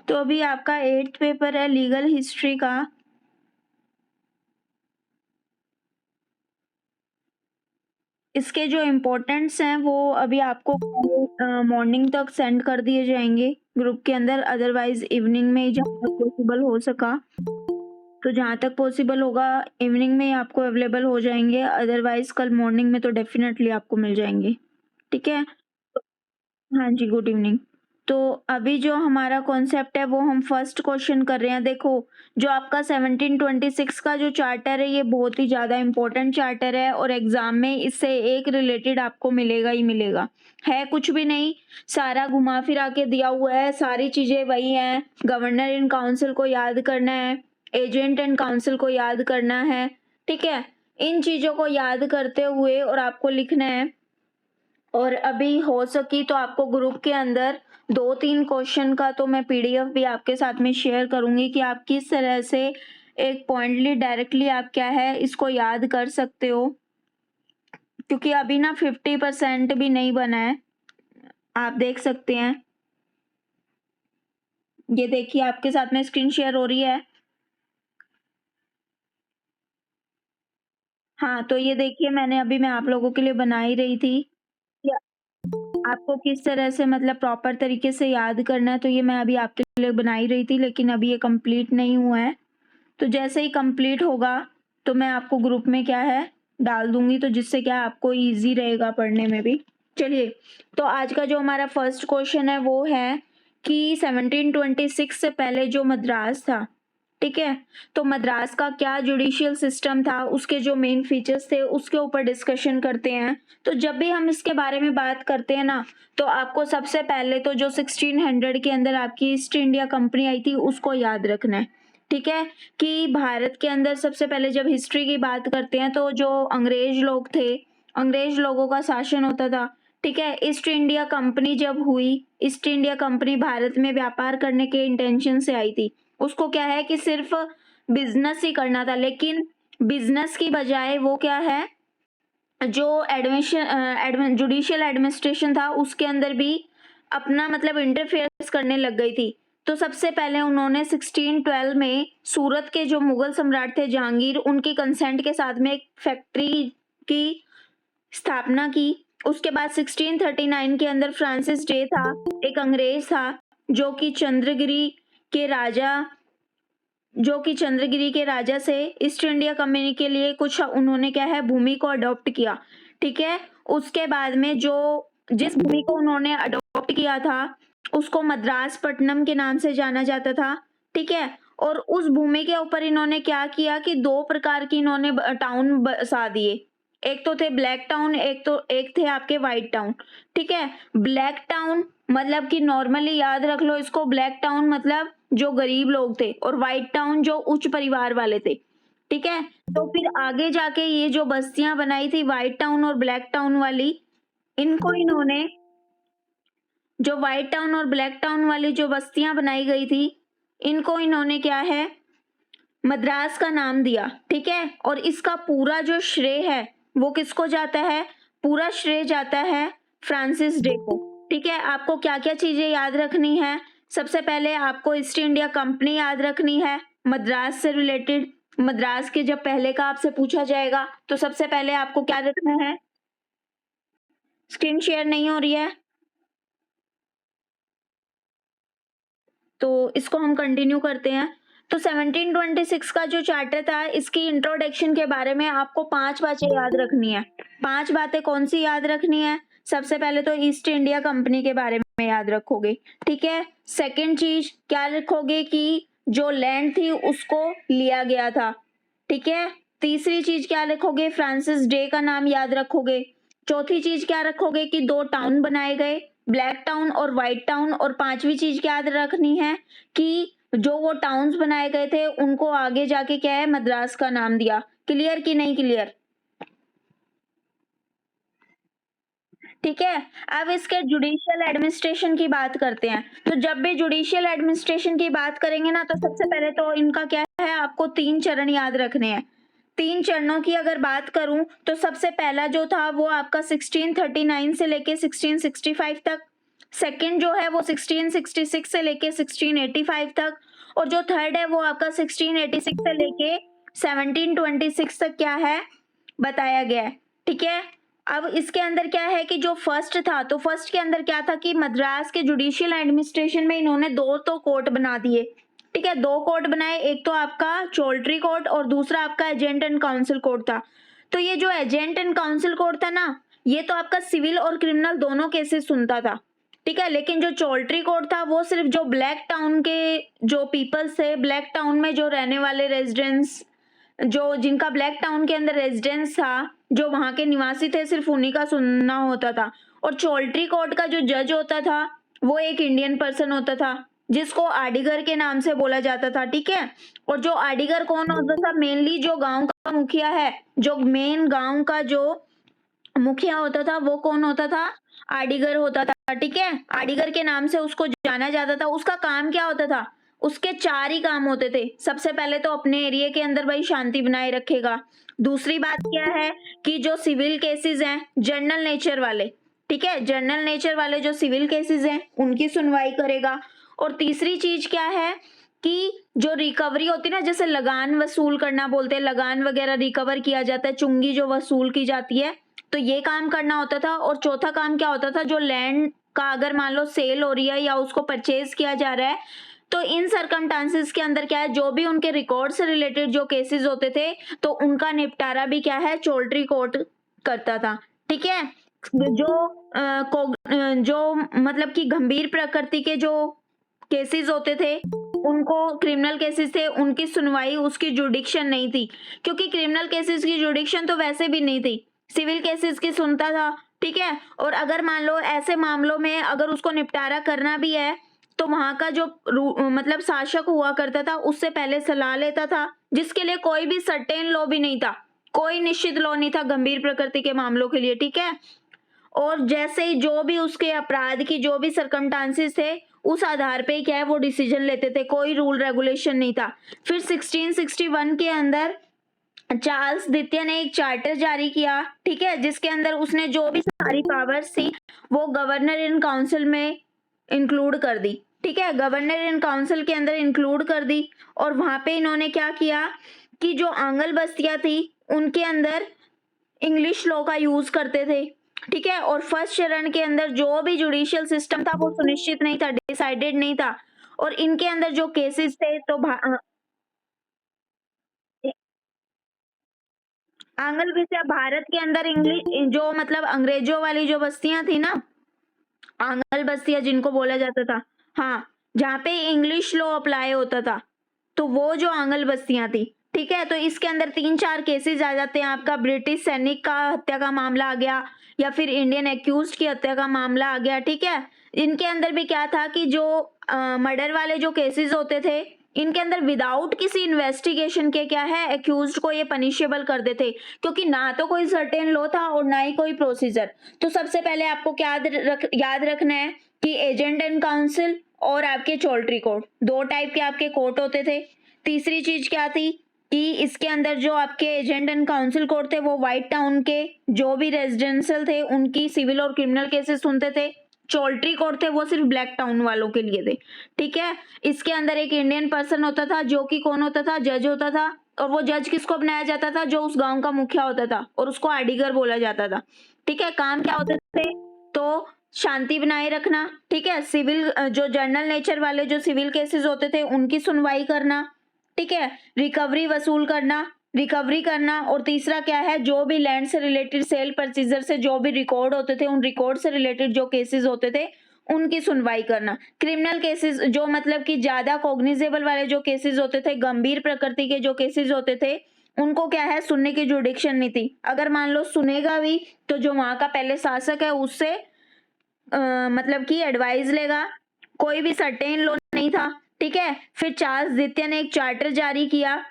तो अभी आपका 8th पेपर है लीगल हिस्ट्री का। इसके जो इम्पोर्टेंट्स हैं वो अभी आपको मॉर्निंग तक सेंड कर दिए जाएंगे ग्रुप के अंदर, अदरवाइज इवनिंग में जहाँ तक पॉसिबल हो सका, तो जहाँ तक पॉसिबल होगा इवनिंग में ही आपको अवेलेबल हो जाएंगे, अदरवाइज कल मॉर्निंग में तो डेफिनेटली आपको मिल जाएंगे। ठीक है। हाँ जी, गुड इवनिंग। तो अभी जो हमारा कॉन्सेप्ट है वो हम फर्स्ट क्वेश्चन कर रहे हैं। देखो, जो आपका 1726 का जो चार्टर है ये बहुत ही ज़्यादा इम्पोर्टेंट चार्टर है और एग्जाम में इससे एक रिलेटेड आपको मिलेगा ही मिलेगा। है कुछ भी नहीं, सारा घुमा फिरा के दिया हुआ है, सारी चीज़ें वही हैं। गवर्नर इन काउंसिल को याद करना है, एजेंट एंड काउंसिल को याद करना है। ठीक है, इन चीज़ों को याद करते हुए और आपको लिखना है। और अभी हो सकी तो आपको ग्रुप के अंदर 2-3 क्वेश्चन का तो मैं पीडीएफ भी आपके साथ में शेयर करूंगी कि आप किस तरह से एक पॉइंटली डायरेक्टली आप क्या है इसको याद कर सकते हो, क्योंकि अभी ना 50% भी नहीं बना है। आप देख सकते हैं, ये देखिए आपके साथ में स्क्रीन शेयर हो रही है। हाँ, तो ये देखिए मैं आप लोगों के लिए बना ही रही थी कि आपको किस तरह से मतलब प्रॉपर तरीके से याद करना है, तो ये मैं अभी आपके लिए बना ही रही थी, लेकिन अभी ये कंप्लीट नहीं हुआ है। तो जैसे ही कंप्लीट होगा तो मैं आपको ग्रुप में क्या है डाल दूंगी, तो जिससे क्या आपको इजी रहेगा पढ़ने में भी। चलिए, तो आज का जो हमारा फर्स्ट क्वेश्चन है वो है कि 1726 से पहले जो मद्रास था, ठीक है, तो मद्रास का क्या जुडिशियल सिस्टम था, उसके जो मेन फीचर्स थे उसके ऊपर डिस्कशन करते हैं। तो जब भी हम इसके बारे में बात करते हैं ना, तो आपको सबसे पहले तो जो 1600 के अंदर आपकी ईस्ट इंडिया कंपनी आई थी उसको याद रखना है। ठीक है, कि भारत के अंदर सबसे पहले जब हिस्ट्री की बात करते हैं तो जो अंग्रेज लोग थे, अंग्रेज लोगों का शासन होता था। ठीक है, ईस्ट इंडिया कंपनी जब हुई, ईस्ट इंडिया कंपनी भारत में व्यापार करने के इंटेंशन से आई थी। उसको क्या है कि सिर्फ बिजनेस ही करना था, लेकिन बिजनेस की बजाय वो क्या है, जो जुडिशियल एडमिनिस्ट्रेशन था उसके अंदर भी अपना मतलब इंटरफेयरेंस करने लग गई थी। तो सबसे पहले उन्होंने 1612 में सूरत के जो मुगल सम्राट थे जहांगीर, उनकी कंसेंट के साथ में एक फैक्ट्री की स्थापना की। उसके बाद 1639 के अंदर फ्रांसिस डे था, एक अंग्रेज था, जो कि चंद्रगिरी के राजा से ईस्ट इंडिया कंपनी के लिए कुछ उन्होंने क्या है भूमि को अडॉप्ट किया। ठीक है, उसके बाद में जो जिस भूमि को उन्होंने अडॉप्ट किया था उसको मद्रास पट्टनम के नाम से जाना जाता था। ठीक है, और उस भूमि के ऊपर इन्होंने क्या किया कि दो प्रकार की इन्होंने टाउन बसा दिए। एक तो थे ब्लैक टाउन, एक थे आपके व्हाइट टाउन। ठीक है, ब्लैक टाउन मतलब कि नॉर्मली याद रख लो इसको, ब्लैक टाउन मतलब जो गरीब लोग थे, और व्हाइट टाउन जो उच्च परिवार वाले थे। ठीक है, तो फिर आगे जाके ये जो बस्तियां बनाई थी व्हाइट टाउन और ब्लैक टाउन वाली, इनको इन्होंने जो व्हाइट टाउन और ब्लैक टाउन वाली जो बस्तियां बनाई गई थी, इनको इन्होंने क्या है मद्रास का नाम दिया। ठीक है, और इसका पूरा जो श्रेय है वो किसको जाता है, पूरा श्रेय जाता है फ्रांसिस डे को। ठीक है, आपको क्या क्या चीजें याद रखनी है, सबसे पहले आपको ईस्ट इंडिया कंपनी याद रखनी है, मद्रास से रिलेटेड। मद्रास के जब पहले का आपसे पूछा जाएगा तो सबसे पहले आपको क्या रखना है, स्क्रीन शेयर नहीं हो रही है तो इसको हम कंटिन्यू करते हैं। तो 1726 का जो चार्टर था इसकी इंट्रोडक्शन के बारे में आपको 5 बातें याद रखनी है। 5 बातें कौन सी याद रखनी है, सबसे पहले तो ईस्ट इंडिया कंपनी के बारे में याद रखोगे। ठीक है, सेकंड चीज क्या रखोगे कि जो लैंड थी उसको लिया गया था। ठीक है, तीसरी चीज क्या रखोगे, फ्रांसिस डे का नाम याद रखोगे। चौथी चीज क्या रखोगे कि 2 टाउन बनाए गए, ब्लैक टाउन और व्हाइट टाउन। और पांचवी चीज क्या याद रखनी है कि जो वो टाउन्स बनाए गए थे उनको आगे जाके क्या है मद्रास का नाम दिया। क्लियर कि नहीं क्लियर? ठीक है, अब इसके जुडिशियल एडमिनिस्ट्रेशन की बात करते हैं। तो जब भी जुडिशियल एडमिनिस्ट्रेशन की बात करेंगे ना, तो सबसे पहले तो इनका क्या है, आपको 3 चरण याद रखने हैं। 3 चरणों की अगर बात करूं तो सबसे पहला जो था वो आपका 1639 से लेके 1665 तक। सेकंड जो है वो 1666 से लेके 1685 तक, और जो थर्ड है वो आपका 1686 से लेके 1726 तक क्या है बताया गया है। ठीक है, अब इसके अंदर क्या है कि जो फर्स्ट था, तो फर्स्ट के अंदर क्या था कि मद्रास के जुडिशियल एडमिनिस्ट्रेशन में इन्होंने दो तो कोर्ट बना दिए। ठीक है, दो कोर्ट बनाए, एक तो आपका चौल्ट्री कोर्ट और दूसरा आपका एजेंट एंड काउंसिल कोर्ट था। तो ये जो एजेंट एंड काउंसिल कोर्ट था ना, ये तो आपका सिविल और क्रिमिनल दोनों केसेस सुनता था। ठीक है, लेकिन जो चौल्ट्री कोर्ट था वो सिर्फ जो ब्लैक टाउन के जो पीपल्स थे, ब्लैक टाउन में जो रहने वाले रेजिडेंट्स, जो जिनका ब्लैक टाउन के अंदर रेजिडेंस था, जो वहां के निवासी थे, सिर्फ उन्हीं का सुनना होता था। और चौल्ट्री कोर्ट का जो जज होता था वो एक इंडियन पर्सन होता था जिसको आडिगर के नाम से बोला जाता था। ठीक है, और जो आडिगर कौन होता था, मेनली जो गांव का मुखिया है, जो मेन गांव का जो मुखिया होता था वो कौन होता था, आडिगर होता था। ठीक है, आडिगर के नाम से उसको जाना जाता था। उसका काम क्या होता था, उसके चार ही काम होते थे। सबसे पहले तो अपने एरिया के अंदर भाई शांति बनाए रखेगा। दूसरी बात क्या है कि जो सिविल केसेस हैं जनरल नेचर वाले, ठीक है, जनरल नेचर वाले जो सिविल केसेस हैं उनकी सुनवाई करेगा। और तीसरी चीज क्या है कि जो रिकवरी होती है ना, जैसे लगान वसूल करना बोलते हैं, लगान वगैरह रिकवर किया जाता है, चुंगी जो वसूल की जाती है, तो ये काम करना होता था। और चौथा काम क्या होता था, जो लैंड का अगर मान लो सेल हो रही है या उसको परचेज किया जा रहा है, तो इन सरकमस्टांसेस के अंदर क्या है, जो भी उनके रिकॉर्ड से रिलेटेड जो केसेस होते थे तो उनका निपटारा भी क्या है, चौल्ट्री कोर्ट करता था। ठीक है, जो मतलब कि गंभीर प्रकृति के जो केसेस होते थे, उनको क्रिमिनल केसेस थे, उनकी सुनवाई उसकी जुडिक्शन नहीं थी, क्योंकि क्रिमिनल केसेस की जुडिक्शन तो वैसे भी नहीं थी, सिविल केसेस की सुनता था। ठीक है, और अगर मान लो ऐसे मामलों में अगर उसको निपटारा करना भी है तो वहां का जो मतलब शासक हुआ करता था उससे पहले सलाह लेता था, जिसके लिए कोई भी सर्टेन लॉ भी नहीं था, कोई निश्चित लॉ नहीं था गंभीर प्रकृति के मामलों के लिए। ठीक है, और जैसे ही जो भी उसके अपराध की जो भी सरकमस्टांसेस थे उस आधार पे क्या है वो डिसीजन लेते थे, कोई रूल रेगुलेशन नहीं था। फिर 1661 के अंदर चार्ल्स द्वितीय ने एक चार्टर जारी किया। ठीक है, जिसके अंदर उसने जो भी सारी पावर्स थी वो गवर्नर इन काउंसिल में इंक्लूड कर दी। ठीक है, गवर्नर इन काउंसिल के अंदर इंक्लूड कर दी। और वहां पे इन्होंने क्या किया कि जो आंगल बस्तियां थी उनके अंदर इंग्लिश लॉ का यूज करते थे। ठीक है, और फर्स्ट चरण के अंदर जो भी जुडिशियल सिस्टम था वो सुनिश्चित नहीं था, डिसाइडेड नहीं था। और इनके अंदर जो केसेस थे तो आंगल बस्तियां भारत के अंदर इंग्लिश जो मतलब अंग्रेजों वाली जो बस्तियां थी ना, आंगल बस्तियां जिनको बोला जाता था, हाँ, जहाँ पे इंग्लिश लॉ अप्लाई होता था, तो वो जो आंगल बस्तियां थी। ठीक है, तो इसके अंदर 3-4 केसेस आ जाते हैं। आपका ब्रिटिश सैनिक का हत्या का मामला आ गया, या फिर इंडियन एक्यूज्ड की हत्या का मामला आ गया। ठीक है, इनके अंदर भी क्या था कि जो मर्डर वाले जो केसेस होते थे इनके अंदर विदाउट किसी इन्वेस्टिगेशन के क्या है एक्यूज्ड को ये पनिशेबल कर देते, क्योंकि ना तो कोई सर्टेन लॉ था और ना ही कोई प्रोसीजर। तो सबसे पहले आपको क्या याद रखना है कि एजेंट एंड काउंसिल और आपके चौल्ट्री कोर्ट, दो टाइप के आपके कोर्ट होते थे। तीसरी चीज क्या थी कि इसके अंदर जो आपके एजेंट एंड काउंसिल कोर्ट थे वो व्हाइट टाउन के जो भी रेजिडेंशियल थे उनकी सिविल और क्रिमिनल केसेस सुनते थे। चौल्ट्री कोर्ट थे वो सिर्फ ब्लैक टाउन वालों के लिए थे। ठीक है, इसके अंदर एक इंडियन पर्सन होता था जो कि कौन होता था, जज होता था। और वो जज किसको बनाया जाता था, जो उस गांव का मुखिया होता था, और उसको आडिगर बोला जाता था। ठीक है, काम क्या होते थे, तो शांति बनाए रखना। ठीक है, सिविल जो जनरल नेचर वाले जो सिविल केसेस होते थे उनकी सुनवाई करना। ठीक है, रिकवरी करना। और तीसरा क्या है, जो भी लैंड से रिलेटेड सेल परचेजर से जो भी रिकॉर्ड होते थे उन रिकॉर्ड से रिलेटेड जो केसेस होते थे उनकी सुनवाई करना। क्रिमिनल केसेस जो मतलब कि ज्यादा कॉग्निजेबल वाले जो केसेस होते थे, गंभीर प्रकृति के जो केसेस होते थे, उनको क्या है सुनने की जुडिक्शन नहीं थी। अगर मान लो सुनेगा भी तो जो वहां का पहले शासक है उससे मतलब कि एडवाइस लेगा, कोई भी सर्टेन लॉ नहीं था। ठीक है, फिर चार्ल्स द्वितीय ने एक चार्टर जारी किया,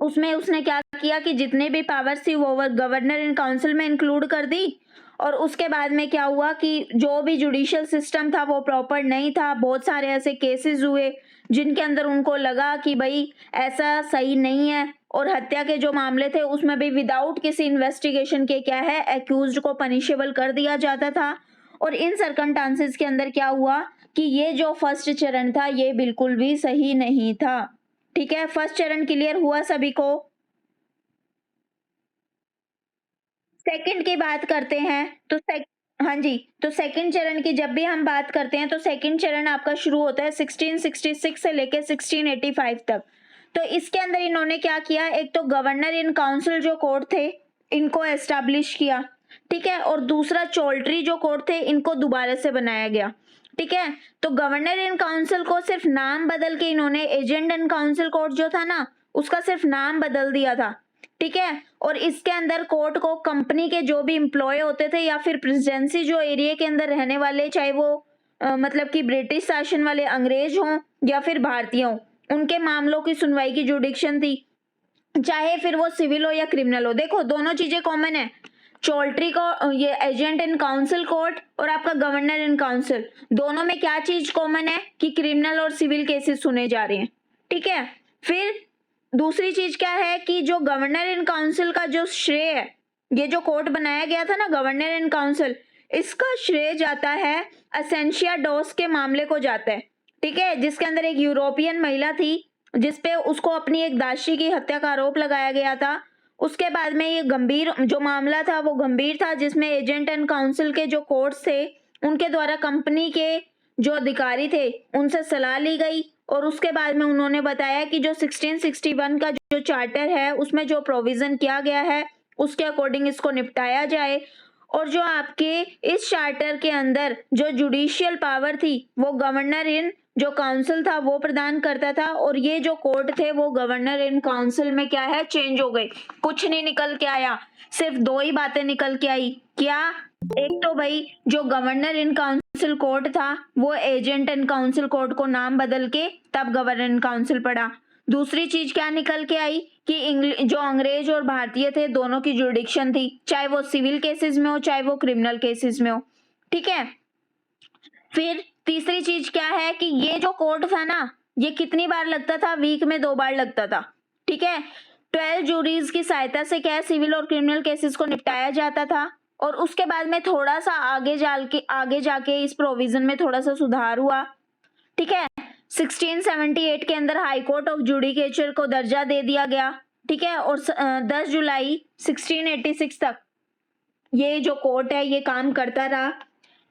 उसमें उसने क्या किया कि जितने भी पावर्स थी वो गवर्नर इन काउंसिल में इंक्लूड कर दी। और उसके बाद में क्या हुआ कि जो भी जुडिशियल सिस्टम था वो प्रॉपर नहीं था, बहुत सारे ऐसे केसेस हुए जिनके अंदर उनको लगा कि भाई ऐसा सही नहीं है। और हत्या के जो मामले थे उसमें भी विदाउट किसी इन्वेस्टिगेशन के क्या है एक्यूज्ड को पनिशेबल कर दिया जाता था। और इन सर्कमस्टांसेस के अंदर क्या हुआ कि ये जो फर्स्ट चरण था ये बिल्कुल भी सही नहीं था। ठीक है, फर्स्ट चरण क्लियर हुआ सभी को। सेकंड की बात करते हैं तो हाँ जी, तो सेकंड चरण की जब भी हम बात करते हैं तो सेकंड चरण आपका शुरू होता है 1666 से लेके 1685 तक। तो इसके अंदर इन्होंने क्या किया, एक तो गवर्नर इन काउंसिल जो कोर्ट थे इनको एस्टैब्लिश किया, ठीक है, और दूसरा चोल्ट्री जो कोर्ट थे इनको दोबारा से बनाया गया। ठीक है, तो गवर्नर इन काउंसिल को सिर्फ नाम बदल के इन्होंने एजेंट एंड काउंसिल कोर्ट जो था ना उसका सिर्फ नाम बदल दिया था। ठीक है, और इसके अंदर कोर्ट को कंपनी के जो भी एम्प्लॉय होते थे या फिर प्रेसिडेंसी जो एरिया के अंदर रहने वाले, चाहे वो मतलब कि ब्रिटिश शासन वाले अंग्रेज हों या फिर भारतीय हों, उनके मामलों की सुनवाई की जुडिक्शन थी, चाहे फिर वो सिविल हो या क्रिमिनल हो। देखो दोनों चीजें कॉमन है, चोल्ट्री को ये एजेंट इन काउंसिल कोर्ट और आपका गवर्नर इन काउंसिल, दोनों में क्या चीज कॉमन है कि क्रिमिनल और सिविल केसेस सुने जा रहे हैं। ठीक है, फिर दूसरी चीज क्या है कि जो गवर्नर इन काउंसिल का जो श्रेय है, ये जो कोर्ट बनाया गया था ना गवर्नर इन काउंसिल, इसका श्रेय जाता है असेंशिया डॉस के मामले को जाता है। ठीक है, जिसके अंदर एक यूरोपियन महिला थी जिसपे उसको अपनी एक दासी की हत्या का आरोप लगाया गया था। उसके बाद में ये गंभीर जो मामला था वो गंभीर था, जिसमें एजेंट एंड काउंसिल के जो कोर्ट्स थे उनके द्वारा कंपनी के जो अधिकारी थे उनसे सलाह ली गई और उसके बाद में उन्होंने बताया कि जो 1661 का जो चार्टर है उसमें जो प्रोविजन किया गया है उसके अकॉर्डिंग इसको निपटाया जाए, और जो आपके इस चार्टर के अंदर जो जुडिशियल पावर थी वो गवर्नर इन जो काउंसिल था वो प्रदान करता था, और ये जो कोर्ट थे वो गवर्नर इन काउंसिल में क्या है चेंज हो गए। कुछ नहीं निकल के आया, सिर्फ दो ही बातें निकल के आई। क्या, एक तो भाई जो गवर्नर इन काउंसिल कोर्ट था वो एजेंट इन काउंसिल कोर्ट को नाम बदल के तब गवर्नर इन काउंसिल पड़ा। दूसरी चीज क्या निकल के आई कि जो अंग्रेज और भारतीय थे दोनों की जुडिक्शन थी, चाहे वो सिविल केसेस में हो चाहे वो क्रिमिनल केसेस में हो। ठीक है, फिर तीसरी चीज क्या है कि ये जो कोर्ट था ना ये कितनी बार लगता था, वीक में 2 बार लगता था। ठीक है, 12 जूरीज की सहायता से क्या है सिविल और क्रिमिनल केसेस को निपटाया जाता था, और उसके बाद में थोड़ा सा आगे जाके इस प्रोविजन में थोड़ा सा सुधार हुआ। ठीक है, 1678 के अंदर हाई कोर्ट ऑफ जुडिकेचर को दर्जा दे दिया गया। ठीक है, और 10 जुलाई 1686 तक ये जो कोर्ट है ये काम करता रहा।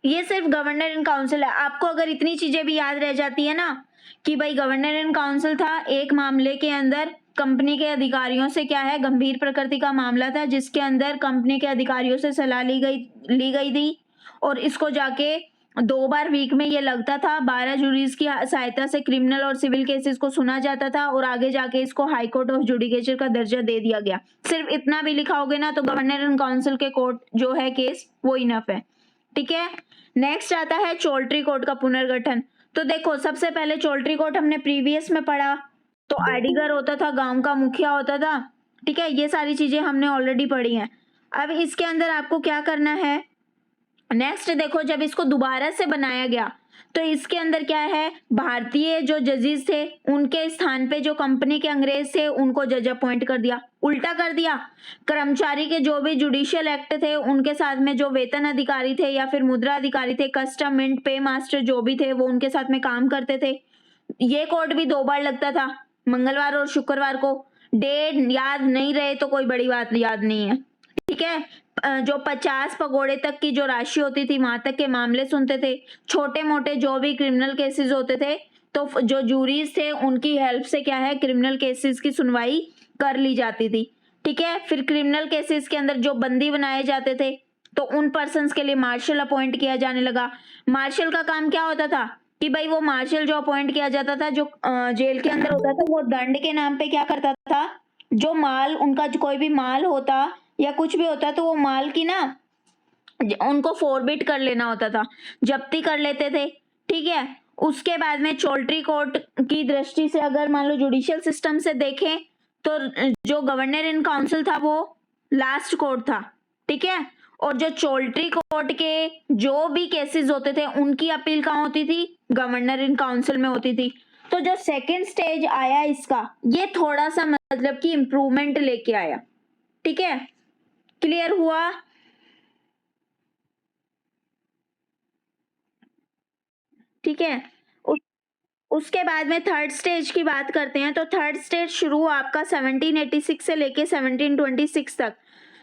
ये सिर्फ गवर्नर इन काउंसिल है। आपको अगर इतनी चीजें भी याद रह जाती है ना कि भाई गवर्नर इन काउंसिल था, एक मामले के अंदर कंपनी के अधिकारियों से क्या है गंभीर प्रकृति का मामला था जिसके अंदर कंपनी के अधिकारियों से सलाह ली गई थी, और इसको जाके 2 बार वीक में ये लगता था। 12 जूरीज की सहायता से क्रिमिनल और सिविल केसेस को सुना जाता था, और आगे जाके इसको हाई कोर्ट ऑफ जुडिकेचर का दर्जा दे दिया गया। सिर्फ इतना भी लिखा होगे ना तो गवर्नर इन काउंसिल के कोर्ट जो है केस वो इनफ है। ठीक है, नेक्स्ट आता है चोल्ट्री कोर्ट का पुनर्गठन। तो देखो सबसे पहले चोल्ट्री कोर्ट हमने प्रीवियस में पढ़ा, तो आडिगर होता था, गांव का मुखिया होता था। ठीक है, ये सारी चीजें हमने ऑलरेडी पढ़ी हैं। अब इसके अंदर आपको क्या करना है, नेक्स्ट देखो जब इसको दोबारा से बनाया गया तो इसके अंदर क्या है, भारतीय जो जजेस थे उनके स्थान पे जो कंपनी के अंग्रेज थे उनको जज अपॉइंट कर दिया, उल्टा कर दिया। कर्मचारी के जो भी जुडिशियल एक्ट थे उनके साथ में जो वेतन अधिकारी थे या फिर मुद्रा अधिकारी थे, कस्टम मिंट पे मास्टर जो भी थे वो उनके साथ में काम करते थे। ये कोर्ट भी 2 बार लगता था, मंगलवार और शुक्रवार को। डेट याद नहीं रहे तो कोई बड़ी बात याद नहीं है। ठीक है, जो 50 पगोड़े तक की जो राशि होती थी वहां तक के मामले सुनते थे। छोटे मोटे जो भी क्रिमिनल केसेस होते थे तो जो जूरीज थे उनकी हेल्प से क्या है क्रिमिनल केसेस की सुनवाई कर ली जाती थी। ठीक है, फिर क्रिमिनल केसेस के अंदर जो बंदी बनाए जाते थे तो उन पर्सन्स के लिए मार्शल अपॉइंट किया जाने लगा। मार्शल का काम क्या होता था कि भाई वो मार्शल जो अपॉइंट किया जाता था जो जेल के अंदर होता था वो दंड के नाम पे क्या करता था, जो माल उनका जो कोई भी माल होता या कुछ भी होता तो वो माल की ना उनको फॉरबिट कर लेना होता था, जब्ती कर लेते थे। ठीक है, उसके बाद में चोल्ट्री कोर्ट की दृष्टि से अगर मान लो जुडिशियल सिस्टम से देखें तो जो गवर्नर इन काउंसिल था वो लास्ट कोर्ट था। ठीक है, और जो चोल्ट्री कोर्ट के जो भी केसेस होते थे उनकी अपील कहाँ होती थी, गवर्नर इन काउंसिल में होती थी। तो जो सेकेंड स्टेज आया इसका ये थोड़ा सा मतलब कि इम्प्रूवमेंट लेके आया। ठीक है, क्लियर हुआ। ठीक है। उस उसके बाद में थर्ड स्टेज की बात करते हैं, तो थर्ड स्टेज शुरू आपका 1786 से लेके 1726 तक।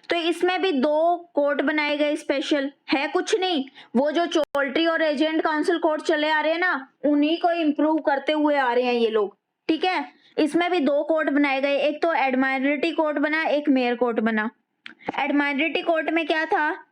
तो इसमें भी 2 कोर्ट बनाए गए स्पेशल, है कुछ नहीं, वो जो चौल्ट्री और एजेंट काउंसिल कोर्ट चले आ रहे हैं ना, उन्हीं को इम्प्रूव करते हुए आ रहे हैं ये लोग, ठीक है। इसमें भी 2 कोर्ट बनाए गए, एक तो एडमायरटी कोर्ट बना, एक मेयर कोर्ट बना। एडमायरटी कोर्ट में क्या था,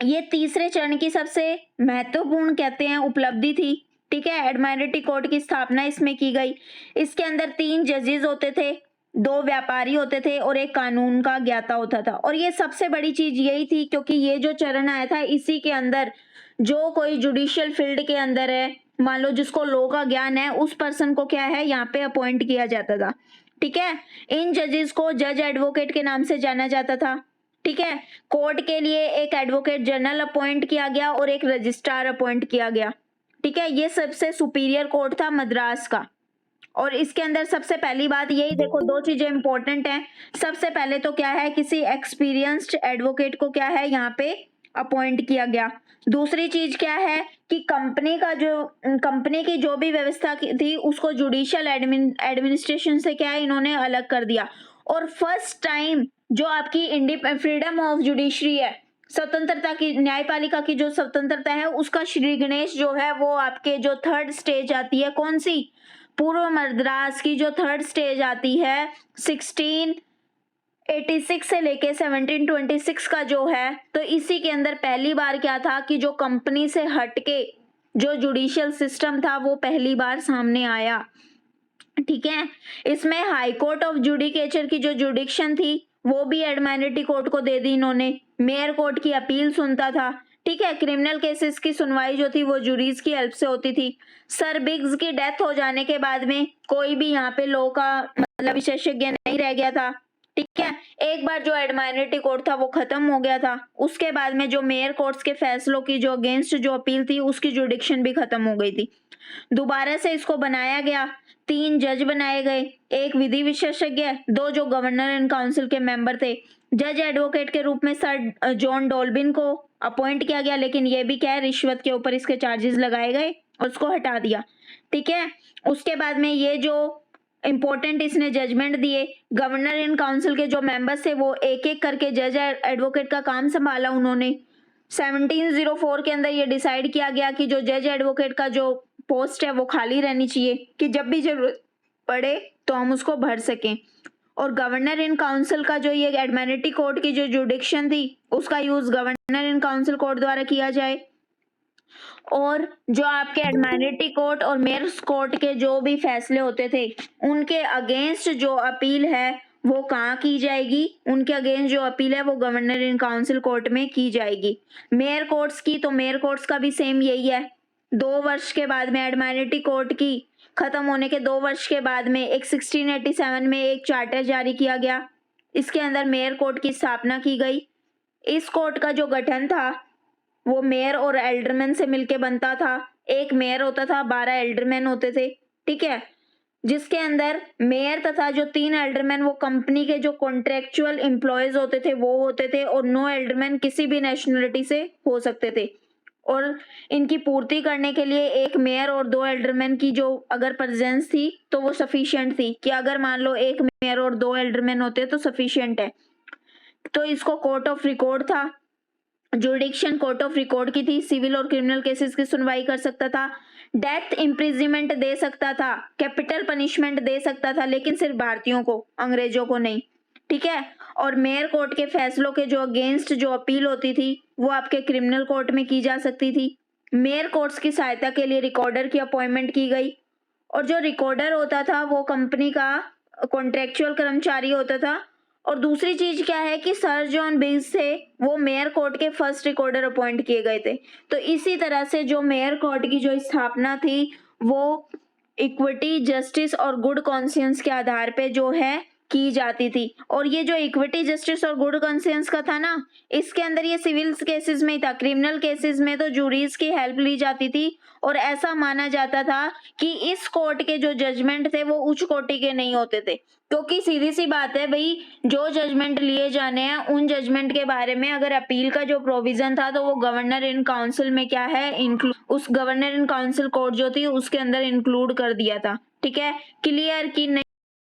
ये तीसरे चरण की सबसे महत्वपूर्ण कहते हैं उपलब्धि थी, ठीक है। एडमायरटी कोर्ट की स्थापना इसमें की गई। इसके अंदर 3 जजेस होते थे, 2 व्यापारी होते थे और एक कानून का ज्ञाता होता था। और ये सबसे बड़ी चीज यही थी, क्योंकि ये जो चरण आया था इसी के अंदर जो कोई जुडिशियल फील्ड के अंदर है, मान लो जिसको लॉ का ज्ञान है, उस पर्सन को क्या है यहाँ पे अपॉइंट किया जाता था, ठीक है। इन जजेस को जज एडवोकेट के नाम से जाना जाता था, ठीक है। कोर्ट के लिए एक एडवोकेट जनरल अपॉइंट किया गया और एक रजिस्ट्रार अपॉइंट किया गया, ठीक है। ये सबसे सुपीरियर कोर्ट था मद्रास का। और इसके अंदर सबसे पहली बात यही देखो, 2 चीजें इंपॉर्टेंट हैं। सबसे पहले तो क्या है, किसी एक्सपीरियंस्ड एडवोकेट को क्या है यहाँ पे अपॉइंट किया गया। दूसरी चीज क्या है कि कंपनी की जो भी व्यवस्था थी उसको जुडिशियल एडमिनिस्ट्रेशन से क्या है इन्होंने अलग कर दिया। और फर्स्ट टाइम जो आपकी फ्रीडम ऑफ जुडिशरी है, स्वतंत्रता की, न्यायपालिका की जो स्वतंत्रता है, उसका श्री गणेश जो है वो आपके जो थर्ड स्टेज आती है, कौन सी, पूर्व मद्रास की जो थर्ड स्टेज आती है 1686 से लेके 1726 का जो है, तो इसी के अंदर पहली बार क्या था कि जो कंपनी से हटके जो जुडिशियल सिस्टम था वो पहली बार सामने आया, ठीक है। इसमें हाई कोर्ट ऑफ जुडिकेचर की जो जुडिक्शन थी वो भी एडमिनिस्ट्रेटिव कोर्ट को दे दी इन्होंने। मेयर कोर्ट की अपील सुनता था, ठीक है। क्रिमिनल केसेस की सुनवाई जो थी वो जूरीज की हेल्प से होती थी। सर बिग्स की डेथ हो जाने के बाद में कोई भी यहाँ पे लॉ का मतलब विशेषज्ञ नहीं रह गया था, ठीक है। एक बार जो एडमिनिस्ट्रेटिव कोर्ट था वो खत्म हो गया था, उसके बाद में जो मेयर कोर्ट्स के फैसलों की जो अगेंस्ट जो अपील थी उसकी जुडिक्शन भी खत्म हो गई थी। दोबारा से इसको बनाया गया, 3 जज बनाए गए, एक विधि विशेषज्ञ, 2 जो गवर्नर एंड काउंसिल के मेंबर थे। जज एडवोकेट के रूप में सर जॉन डॉल्बिन को अपॉइंट किया गया, लेकिन ये भी क्या है, रिश्वत के ऊपर इसके चार्जेस लगाए गए और उसको हटा दिया, ठीक है। उसके बाद में ये जो इंपॉर्टेंट इसने जजमेंट दिए, गवर्नर एंड काउंसिल के जो मेंबर्स थे वो एक एक करके जज एडवोकेट का काम संभाला उन्होंने। 1704 के अंदर ये डिसाइड किया गया कि जो जज एडवोकेट का जो पोस्ट है वो खाली रहनी चाहिए, कि जब भी जरूरत पड़े तो हम उसको भर सकें। और गवर्नर इन काउंसिल का जो ये एडमिनिस्ट्रेटिव कोर्ट की जो जुडिक्शन थी उसका use governor in council court द्वारा किया जाए। और जो आपके एडमिनिस्ट्रेटिव कोर्ट और मेयर्स कोर्ट के जो भी फैसले होते थे उनके अगेंस्ट जो अपील है वो कहाँ की जाएगी, उनके अगेंस्ट जो अपील है वो गवर्नर इन काउंसिल कोर्ट में की जाएगी। मेयर कोर्ट्स की, तो मेयर कोर्ट्स का भी सेम यही है। 2 वर्ष के बाद में एडमिनिस्ट्रेटिव कोर्ट की खत्म होने के 2 वर्ष के बाद में एक 1687 में एक चार्टर जारी किया गया, इसके अंदर मेयर कोर्ट की स्थापना की गई। इस कोर्ट का जो गठन था वो मेयर और एल्डरमैन से मिलके बनता था। एक मेयर होता था, 12 एल्डरमैन होते थे, ठीक है। जिसके अंदर मेयर तथा जो 3 एल्डरमैन वो कंपनी के जो कॉन्ट्रेक्चुअल एम्प्लॉयज होते थे वो होते थे, और 9 एल्डरमैन किसी भी नेशनलिटी से हो सकते थे। और इनकी पूर्ति करने के लिए एक मेयर और 2 एल्डरमैन की जो अगर प्रेजेंस थी तो वो सफिशिएंट थी, कि अगर मान लो एक मेयर और 2 एल्डरमैन होते तो सफिशिएंट है। तो इसको कोर्ट ऑफ रिकॉर्ड था, जुडिक्शन कोर्ट ऑफ रिकॉर्ड की थी, सिविल और क्रिमिनल केसेस की सुनवाई कर सकता था, डेथ इम्प्रिजमेंट दे सकता था, कैपिटल पनिशमेंट दे सकता था, लेकिन सिर्फ भारतीयों को, अंग्रेजों को नहीं, ठीक है। और मेयर कोर्ट के फैसलों के जो अगेंस्ट जो अपील होती थी वो आपके क्रिमिनल कोर्ट में की जा सकती थी। मेयर कोर्ट्स की सहायता के लिए रिकॉर्डर की अपॉइंटमेंट की गई, और जो रिकॉर्डर होता था वो कंपनी का कॉन्ट्रेक्चुअल कर्मचारी होता था। और दूसरी चीज क्या है कि सर जॉन बिग्स थे वो मेयर कोर्ट के फर्स्ट रिकॉर्डर अपॉइंट किए गए थे। तो इसी तरह से जो मेयर कोर्ट की जो स्थापना थी वो इक्विटी, जस्टिस और गुड कॉन्शियंस के आधार पे जो है की जाती थी। और ये जो इक्विटी, जस्टिस और गुड कॉन्शियंस का था ना, इसके अंदर ये सिविल केसेस में ही था। क्रिमिनल केसेस में तो जूरीज की हेल्प ली जाती थी और ऐसा माना जाता था कि इस कोर्ट के जो जजमेंट थे वो उच्च कोटि के नहीं होते थे, क्योंकि सीधी सी बात है भाई, जो जजमेंट लिए जाने हैं उन जजमेंट के बारे में अगर अपील का जो प्रोविजन था तो वो गवर्नर इन काउंसिल में क्या है, उस गवर्नर इन काउंसिल कोर्ट जो थी उसके अंदर इंक्लूड कर दिया था। ठीक है, क्लियर कि नहीं?